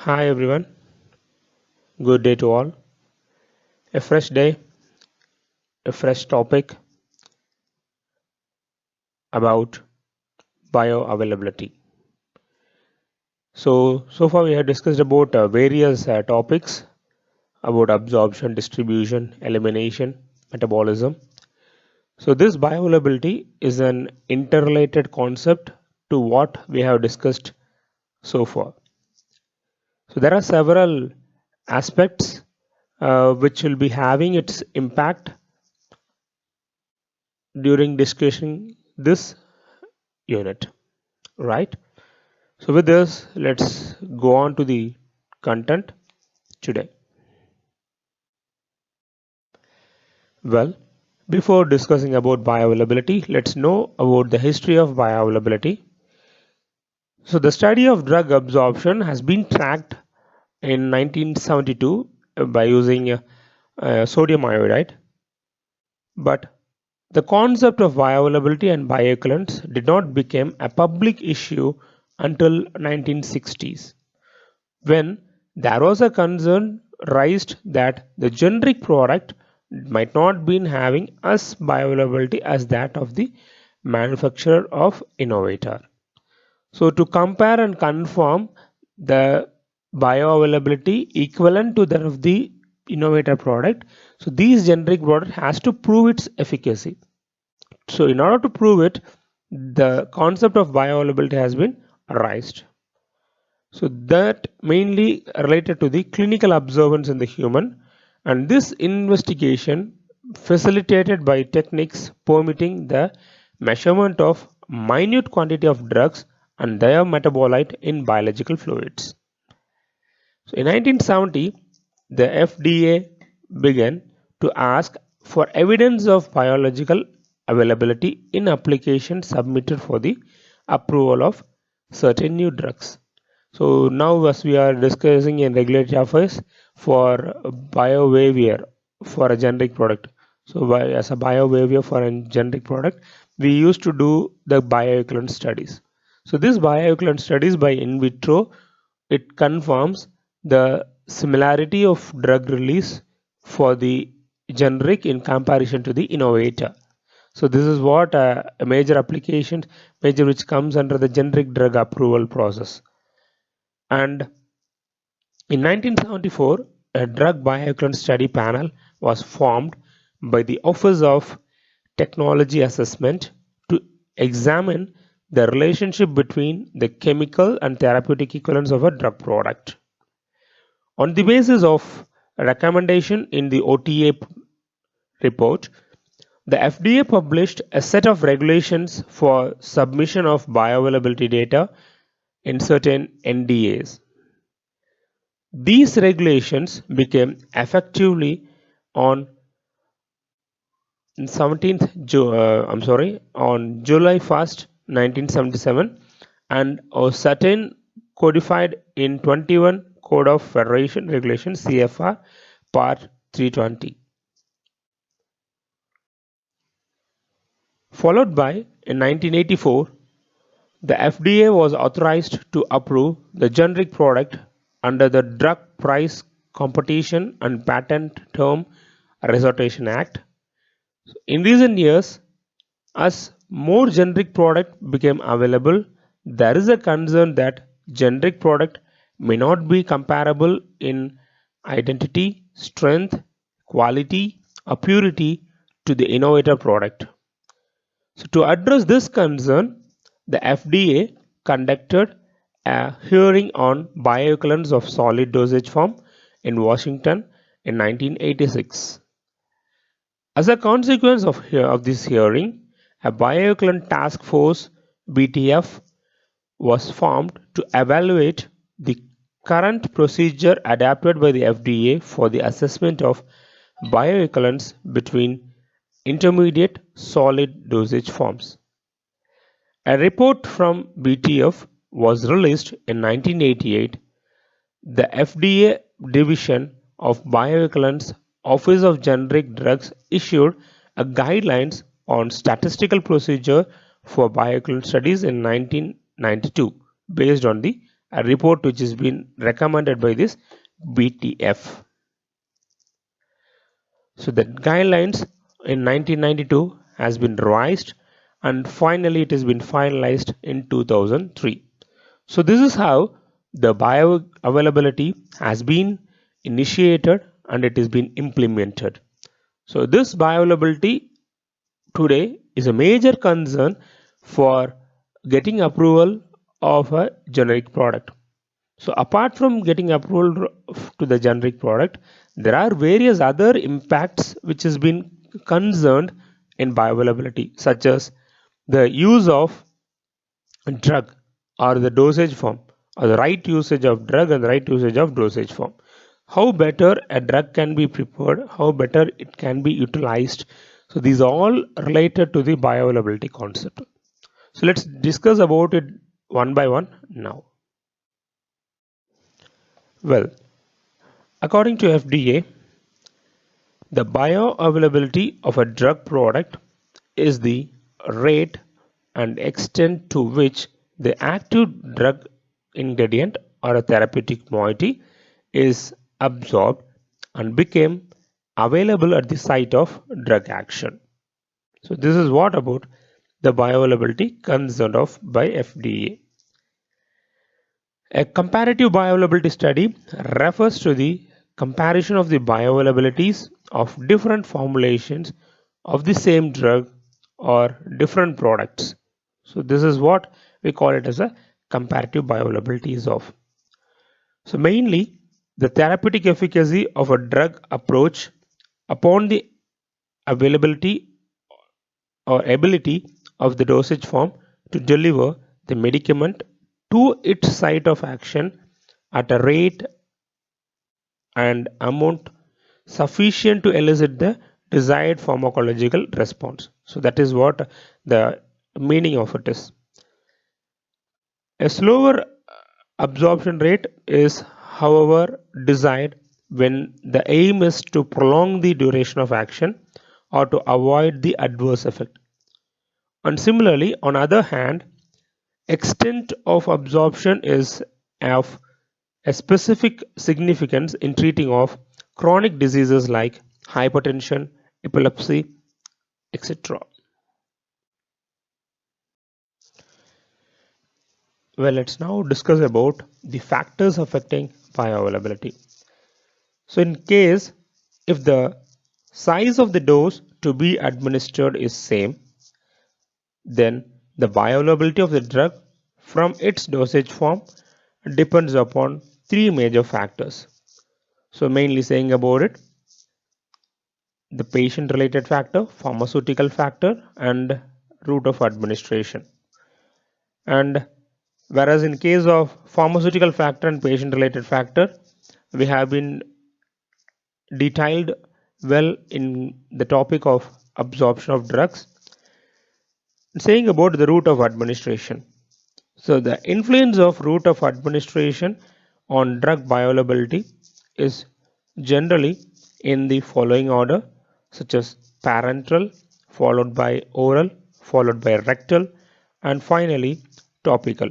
Hi everyone, good day to all. A fresh day, a fresh topic about bioavailability. So far we have discussed about various topics about absorption, distribution, elimination, metabolism. So this bioavailability is an interrelated concept to what we have discussed so far. So there are several aspects which will be having its impact during discussing this unit, right? So with this, let's go on to the content today. Well, before discussing about bioavailability, let's know about the history of bioavailability. So the study of drug absorption has been tracked in 1972 by using sodium iodide, but the concept of bioavailability and bioequivalence did not become a public issue until 1960s, when there was a concern raised that the generic product might not be having as bioavailability as that of the manufacturer of innovator. So to compare and confirm the bioavailability equivalent to that of the innovator product, so these generic product has to prove its efficacy. So in order to prove it, the concept of bioavailability has been raised. So that mainly related to the clinical observance in the human, and this investigation facilitated by techniques permitting the measurement of minute quantity of drugs and their metabolite in biological fluids. So in 1970, the FDA began to ask for evidence of biological availability in applications submitted for the approval of certain new drugs. So now as we are discussing in regulatory affairs for BioWavier for a generic product. So as a BioWavier for a generic product, we used to do the bioequivalent studies. So this bioequivalent studies by in vitro, it confirms the similarity of drug release for the generic in comparison to the innovator. So this is what a major application, major which comes under the generic drug approval process. And in 1974, a drug bioequivalence study panel was formed by the Office of Technology Assessment to examine the relationship between the chemical and therapeutic equivalence of a drug product. On the basis of a recommendation in the OTA report, the FDA published a set of regulations for submission of bioavailability data in certain NDAs. These regulations became effectively on 17th on July 1st, 1977, and are certain codified in 21 Code of Federation Regulation CFR Part 320. Followed by, in 1984, the FDA was authorized to approve the generic product under the Drug Price Competition and Patent Term Reservation Act. In recent years, as more generic product became available, there is a concern that generic product may not be comparable in identity, strength, quality, or purity to the innovator product. So to address this concern, the FDA conducted a hearing on bioequivalence of solid dosage form in Washington in 1986. As a consequence of this hearing, a bioequivalent task force (BTF) was formed to evaluate the current procedure adopted by the FDA for the assessment of bioequivalence between intermediate solid dosage forms. A report from BTF was released in 1988. The FDA Division of Bioequivalence Office of Generic Drugs issued a guidelines on statistical procedure for bioequivalence studies in 1992 based on the a report which has been recommended by this BTF. So the guidelines in 1992 has been revised and finally it has been finalized in 2003. So this is how the bioavailability has been initiated and it has been implemented. So this bioavailability today is a major concern for getting approval of a generic product. So apart from getting approval to the generic product, there are various other impacts which has been concerned in bioavailability, such as the use of drug or the dosage form, or the right usage of drug and the right usage of dosage form. How better a drug can be prepared, how better it can be utilized. So these are all related to the bioavailability concept. So let's discuss about it one by one now. Well, according to FDA, the bioavailability of a drug product is the rate and extent to which the active drug ingredient or a therapeutic moiety is absorbed and became available at the site of drug action. So this is what about the bioavailability concerned of by FDA. A comparative bioavailability study refers to the comparison of the bioavailabilities of different formulations of the same drug or different products. So this is what we call it as a comparative bioavailabilities of. So mainly the therapeutic efficacy of a drug approach upon the availability or ability of the dosage form to deliver the medicament to its site of action at a rate and amount sufficient to elicit the desired pharmacological response. So that is what the meaning of it is. A slower absorption rate is, however, desired when the aim is to prolong the duration of action or to avoid the adverse effect. And similarly, on other hand, extent of absorption is of a specific significance in treating of chronic diseases like hypertension, epilepsy, etc. Well, let's now discuss about the factors affecting bioavailability. So in case if the size of the dose to be administered is same, then the bioavailability of the drug from its dosage form depends upon three major factors. So mainly saying about it, the patient related factor, pharmaceutical factor and route of administration. And whereas in case of pharmaceutical factor and patient related factor, we have been detailed well in the topic of absorption of drugs. Saying about the route of administration. So the influence of route of administration on drug bioavailability is generally in the following order, such as parenteral, followed by oral, followed by rectal, and finally topical,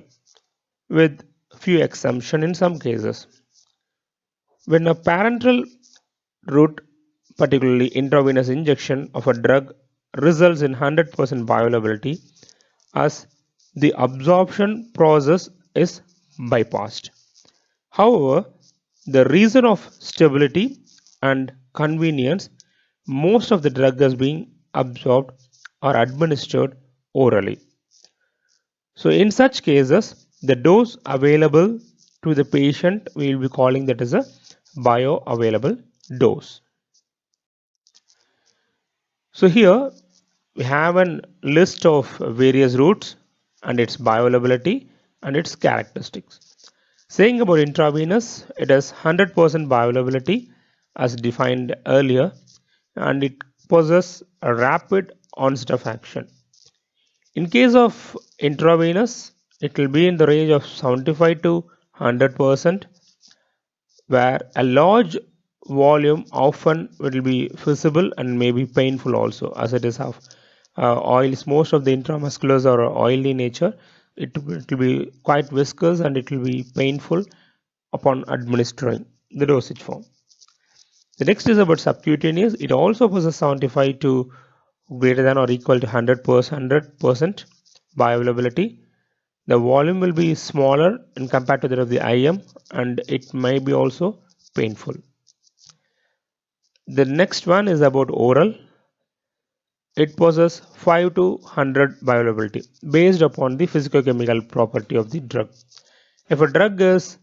with few exceptions in some cases. When a parenteral route, particularly intravenous injection of a drug, results in 100% bioavailability, as the absorption process is bypassed. However, the reason of stability and convenience, most of the drug is being absorbed or administered orally. So in such cases, the dose available to the patient, we will be calling that as a bioavailable dose. So here we have a list of various routes and its bioavailability and its characteristics. Saying about intravenous, it has 100% bioavailability as defined earlier, and it possesses a rapid onset of action. In case of intravenous, it will be in the range of 75 to 100%, where a large volume often will be visible and may be painful also, as it is of oils. Most of the intramusculars are oily nature, It will be quite viscous and it will be painful upon administering the dosage form. The next is about subcutaneous. It also possesses 75 to greater than or equal to 100% bioavailability. The volume will be smaller in compared to that of the IM, and it may be also painful. The next one is about oral. It possesses 5 to 100 bioavailability based upon the physicochemical property of the drug. If a drug is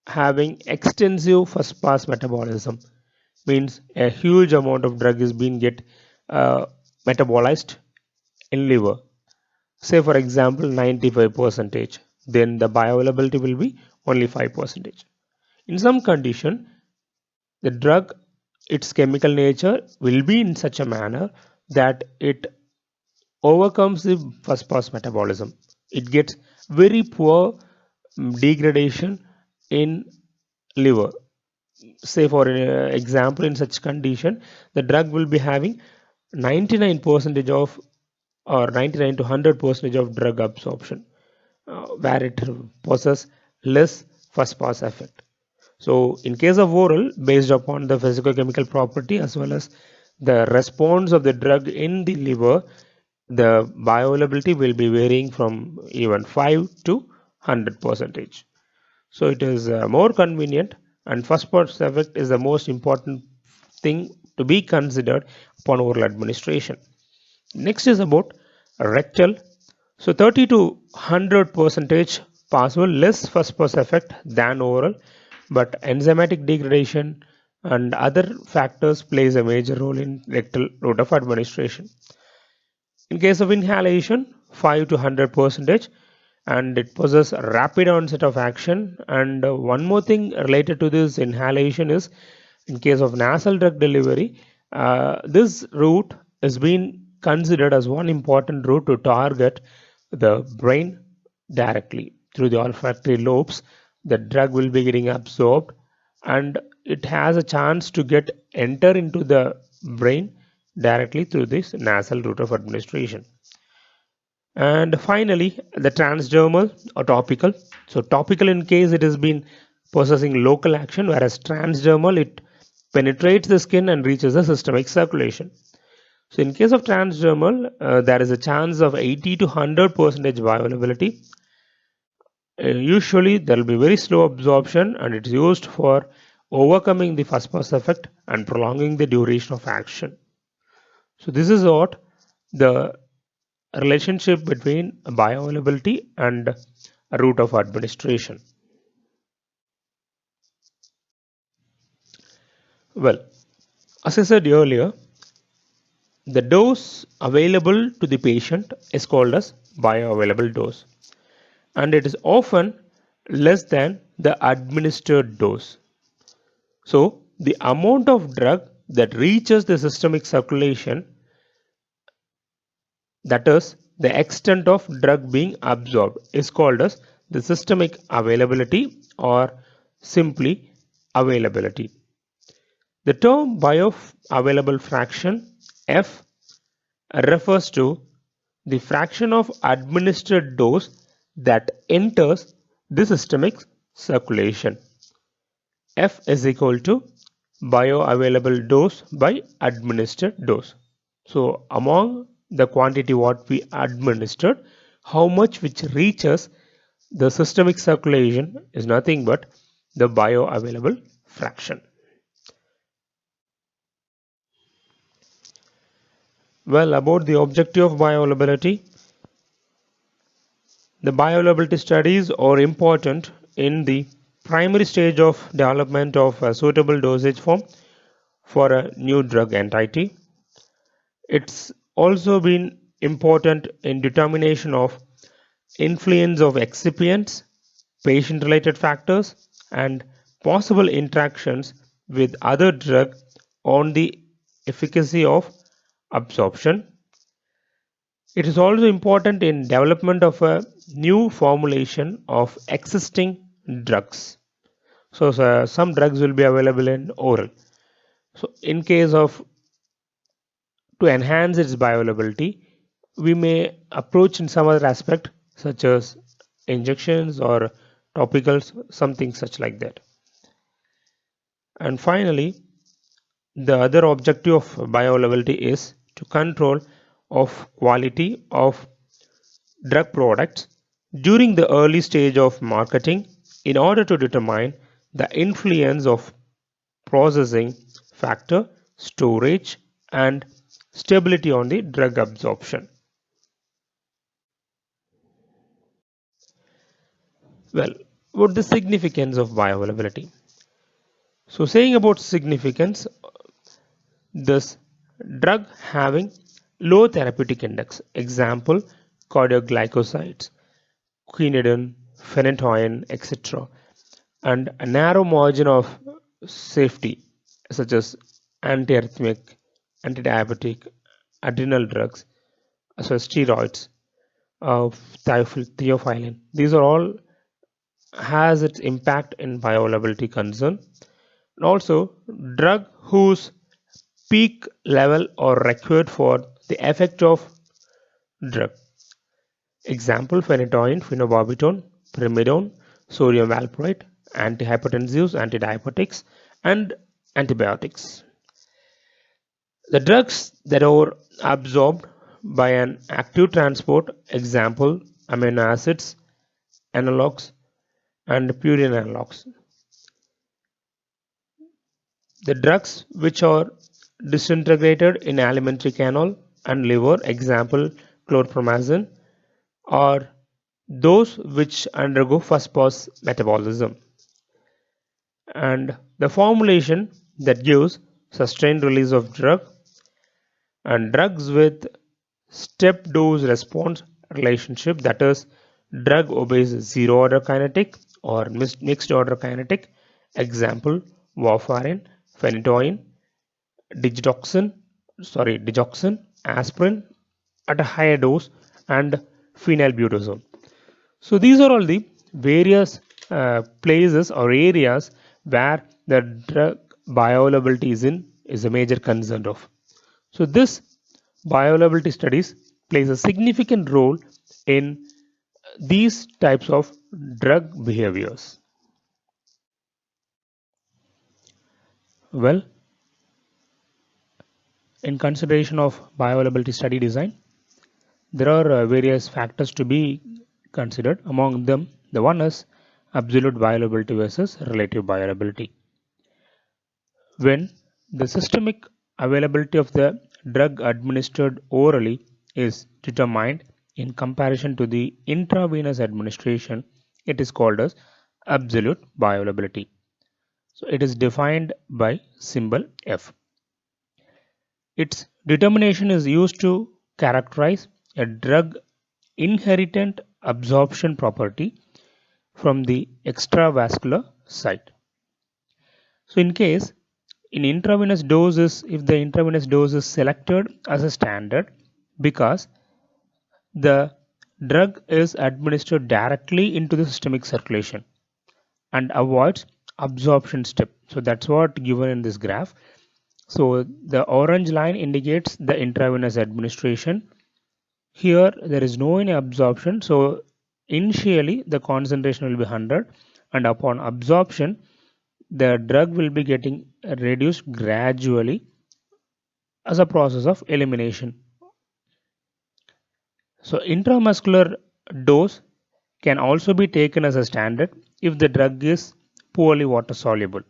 having extensive first pass metabolism, means a huge amount of drug is being metabolized in liver, say for example 95%, then the bioavailability will be only 5%. In some condition, the drug, its chemical nature will be in such a manner that it overcomes the first pass metabolism. It gets very poor degradation in liver. Say for example, in such condition, the drug will be having 99% of or 99 to 100% of drug absorption, where it possesses less first pass effect. So in case of oral, based upon the physicochemical property as well as the response of the drug in the liver, the bioavailability will be varying from even 5 to 100%. So it is more convenient, and first pass effect is the most important thing to be considered upon oral administration. Next is about rectal. So 30 to 100% possible less first pass effect than oral, but enzymatic degradation and other factors plays a major role in rectal route of administration. In case of inhalation, 5 to 100%, and it possesses rapid onset of action. And one more thing related to this inhalation is, in case of nasal drug delivery, this route is being considered as one important route to target the brain directly through the olfactory lobes. The drug will be getting absorbed and it has a chance to get enter into the brain directly through this nasal route of administration. And finally, the transdermal or topical. So topical, in case it has been possessing local action, whereas transdermal, it penetrates the skin and reaches the systemic circulation. So in case of transdermal, there is a chance of 80 to 100% bioavailability. Usually there will be very slow absorption, and it's used for overcoming the first pass effect and prolonging the duration of action. So this is what the relationship between bioavailability and a route of administration. Well, as I said earlier, the dose available to the patient is called as bioavailable dose, and it is often less than the administered dose. So the amount of drug that reaches the systemic circulation, that is the extent of drug being absorbed, is called as the systemic availability or simply availability. The term bioavailable fraction F refers to the fraction of administered dose that enters the systemic circulation. F is equal to bioavailable dose by administered dose. So among the quantity what we administered, how much which reaches the systemic circulation is nothing but the bioavailable fraction. Well, about the objective of bioavailability, the bioavailability studies are important in the primary stage of development of a suitable dosage form for a new drug entity. It's also been important in determination of influence of excipients, patient-related factors, and possible interactions with other drug on the efficacy of absorption. It is also important in development of a new formulation of existing drugs. So some drugs will be available in oral. So in case of to enhance its bioavailability, we may approach in some other aspect such as injections or topicals, something such like that. And finally, the other objective of bioavailability is to control of quality of drug products during the early stage of marketing in order to determine the influence of processing factor, storage, and stability on the drug absorption. Well, what the significance of bioavailability? So saying about significance, this drug having low therapeutic index, example cardioglycosides, quinidine, phenytoin, etc., and a narrow margin of safety such as antiarrhythmic, antidiabetic, adrenal drugs, as well as steroids, theophylline. These are all has its impact in bioavailability concern. And also, drug whose peak level are required for the effect of drug. Example: phenytoin, phenobarbital, primidone, sodium valproate, antihypertensives, antidiabetics, and antibiotics. The drugs that are absorbed by an active transport, example amino acids, analogs, and purine analogs. The drugs which are disintegrated in alimentary canal and liver, example chlorpromazine, are those which undergo first pass metabolism. And the formulation that gives sustained release of drug, and drugs with step dose response relationship, that is drug obeys zero order kinetic or mixed order kinetic, example warfarin, phenytoin, digoxin, aspirin at a higher dose, and phenylbutazone. So these are all the various places or areas where the drug bioavailability is a major concern of. So this bioavailability studies plays a significant role in these types of drug behaviors. Well, in consideration of bioavailability study design, there are various factors to be considered. Among them, the one is absolute bioavailability versus relative bioavailability. When the systemic availability of the drug administered orally is determined in comparison to the intravenous administration, it is called as absolute bioavailability. So it is defined by symbol F. Its determination is used to characterize a drug inherent absorption property from the extravascular site. So in intravenous doses, if the intravenous dose is selected as a standard because the drug is administered directly into the systemic circulation and avoids absorption step. So that's what given in this graph. So the orange line indicates the intravenous administration. Here there is no any absorption, so initially the concentration will be 100 and upon absorption the drug will be getting reduced gradually as a process of elimination. So intramuscular dose can also be taken as a standard if the drug is poorly water soluble.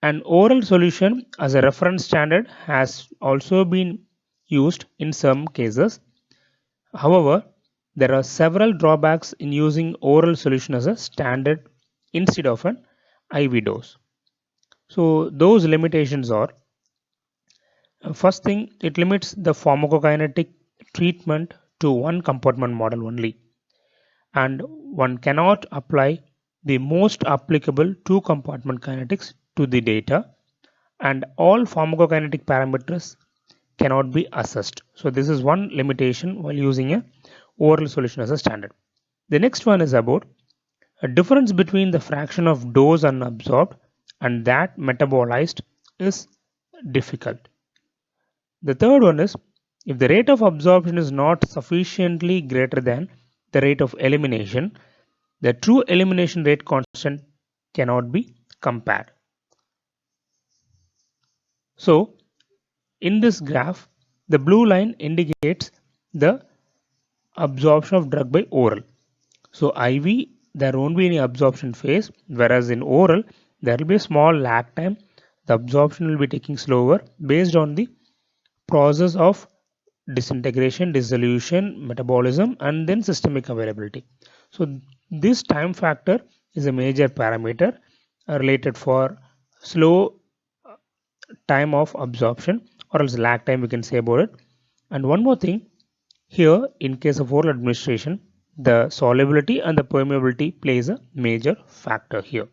An oral solution as a reference standard has also been used in some cases. However, there are several drawbacks in using oral solution as a standard instead of an IV dose. So those limitations are, first thing, it limits the pharmacokinetic treatment to one compartment model only, and one cannot apply the most applicable two compartment kinetics to the data, and all pharmacokinetic parameters cannot be assessed. So this is one limitation while using a oral solution as a standard. The next one is about a difference between the fraction of dose unabsorbed and that metabolized is difficult. The third one is If the rate of absorption is not sufficiently greater than the rate of elimination, the true elimination rate constant cannot be compared. So, in this graph, the blue line indicates the absorption of drug by oral. So IV, there won't be any absorption phase, whereas in oral, there will be a small lag time. The absorption will be taking slower based on the process of disintegration, dissolution, metabolism, and then systemic availability. So this time factor is a major parameter related for slow time of absorption, or else lag time we can say about it. And one more thing, here in case of oral administration, the solubility and the permeability plays a major factor here.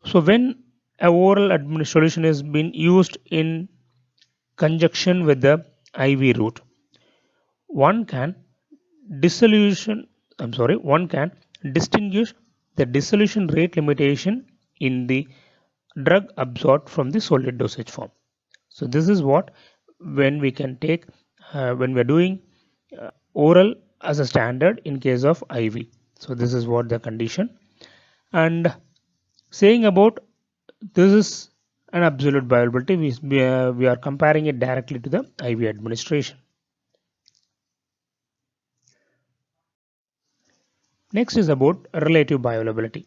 So when a oral solution is being used in conjunction with the IV route, one can one can distinguish the dissolution rate limitation in the drug absorbed from the solid dosage form. So this is what when we can take when we are doing oral as a standard in case of IV. So this is what the condition. And saying about this is an absolute bioavailability, we are comparing it directly to the IV administration. Next is about relative bioavailability.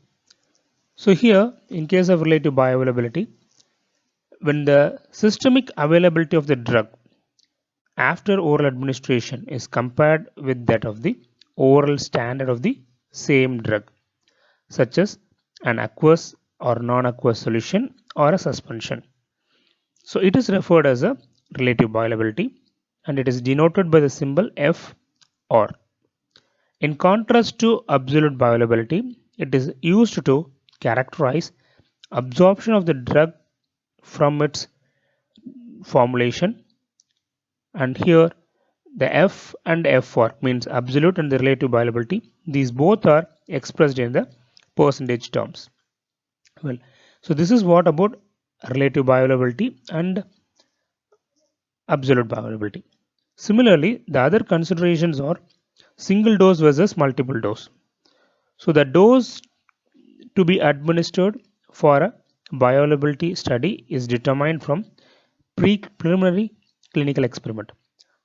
So here in case of relative bioavailability, when the systemic availability of the drug after oral administration is compared with that of the oral standard of the same drug, such as an aqueous or non-aqueous solution or a suspension. So it is referred as a relative bioavailability and it is denoted by the symbol F or. In contrast to absolute bioavailability, it is used to characterize absorption of the drug from its formulation, and here the F and F4 means absolute and the relative bioavailability. These both are expressed in the percentage terms. Well, so this is what about relative bioavailability and absolute bioavailability. Similarly, the other considerations are single dose versus multiple dose. So the dose to be administered for a bioavailability study is determined from preliminary clinical experiment.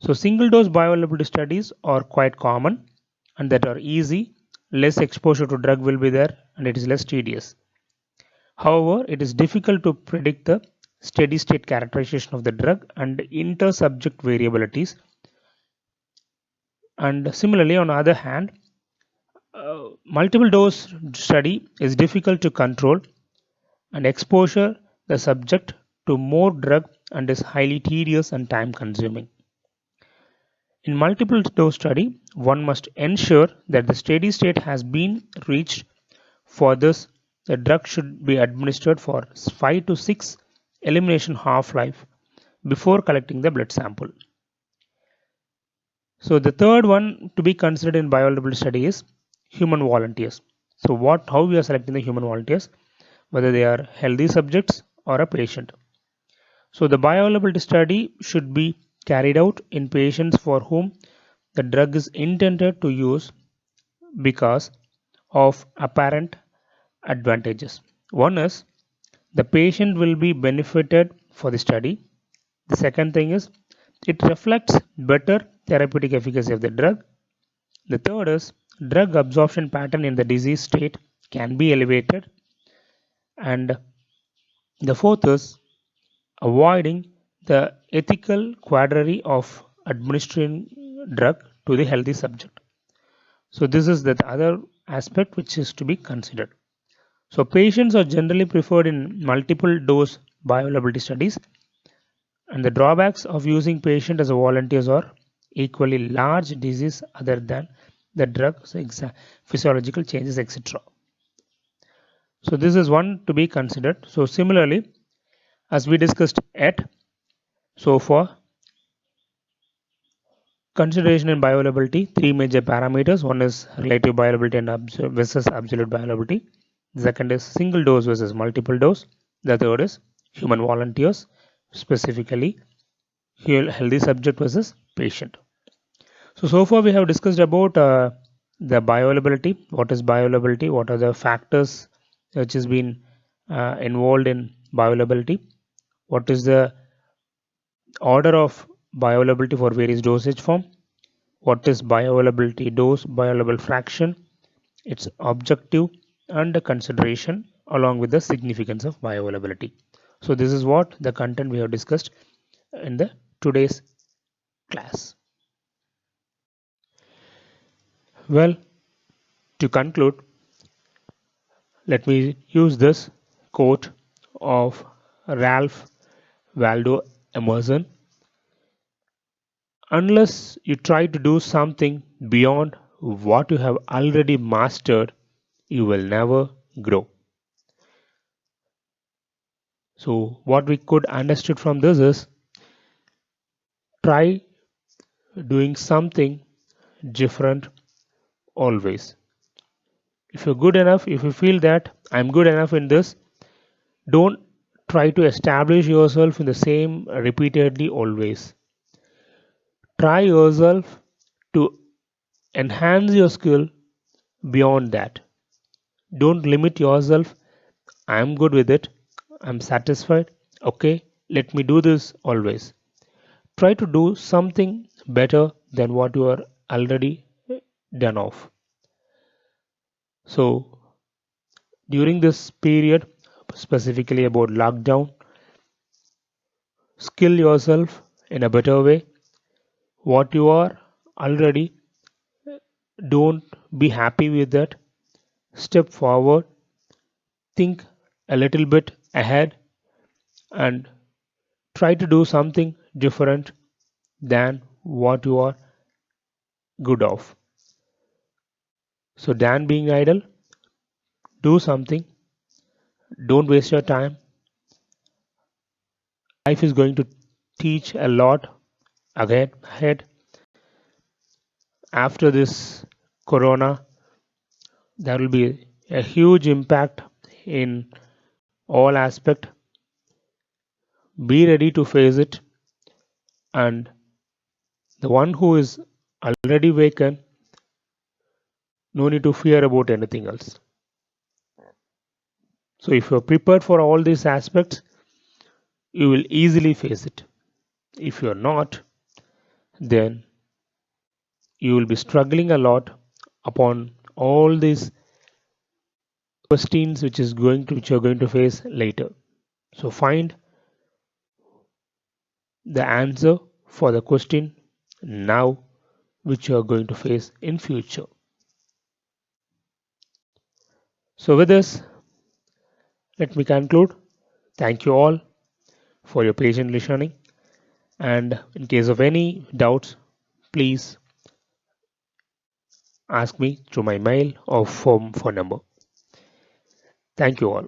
So single dose bioavailability studies are quite common and that are easy, less exposure to drug will be there and it is less tedious. However, it is difficult to predict the steady state characterization of the drug and inter-subject variabilities. And similarly, on the other hand, multiple dose study is difficult to control and exposure the subject to more drug and is highly tedious and time consuming. In multiple dose study, one must ensure that the steady state has been reached. For this, the drug should be administered for 5 to 6 elimination half-life before collecting the blood sample. So the third one to be considered in bioavailability study is human volunteers. So how we are selecting the human volunteers, whether they are healthy subjects or a patient. So the bioavailability study should be carried out in patients for whom the drug is intended to use because of apparent advantages. One is the patient will be benefited for the study. The second thing is it reflects better therapeutic efficacy of the drug. The third is drug absorption pattern in the disease state can be elevated. And the fourth is avoiding the ethical quandary of administering drug to the healthy subject. So this is the other aspect which is to be considered. So patients are generally preferred in multiple dose bioavailability studies, and the drawbacks of using patient as a volunteers are equally large disease other than the drugs, physiological changes, etc. So this is one to be considered. So similarly, as we discussed so for consideration in bioavailability, three major parameters. One is relative bioavailability and versus absolute bioavailability. The second is single dose versus multiple dose. The third is human volunteers, specifically healthy subject versus patient. So far we have discussed about the bioavailability. What is bioavailability? What are the factors which has been involved in bioavailability? What is the order of bioavailability for various dosage form? What is bioavailability dose, bioavailable fraction, its objective and the consideration along with the significance of bioavailability. So this is what the content we have discussed in the today's class. Well, to conclude, let me use this quote of Ralph Waldo Emerson. Unless you try to do something beyond what you have already mastered, you will never grow. So what we could understood from this is try doing something different always. If you're good enough, if you feel that I'm good enough in this, don't try to establish yourself in the same repeatedly always. Try yourself to enhance your skill beyond that. Don't limit yourself. I'm good with it. I'm satisfied. Okay, let me do this always. Try to do something better than what you are already done of. So during this period, specifically about lockdown, skill yourself in a better way. What you are already, don't be happy with that. Step forward, think a little bit ahead, and try to do something different than what you are good of. So, than being idle, do something. Don't waste your time. Life is going to teach a lot again ahead. After this corona, there will be a huge impact in all aspect. Be ready to face it, and the one who is already waken, no need to fear about anything else. So if you're prepared for all these aspects, you will easily face it. If you're not, then you will be struggling a lot upon all these questions which you're going to face later. So find the answer for the question now which you are going to face in future. So with this, let me conclude. Thank you all for your patient listening, and in case of any doubts, please ask me through my mail or phone number. Thank you all.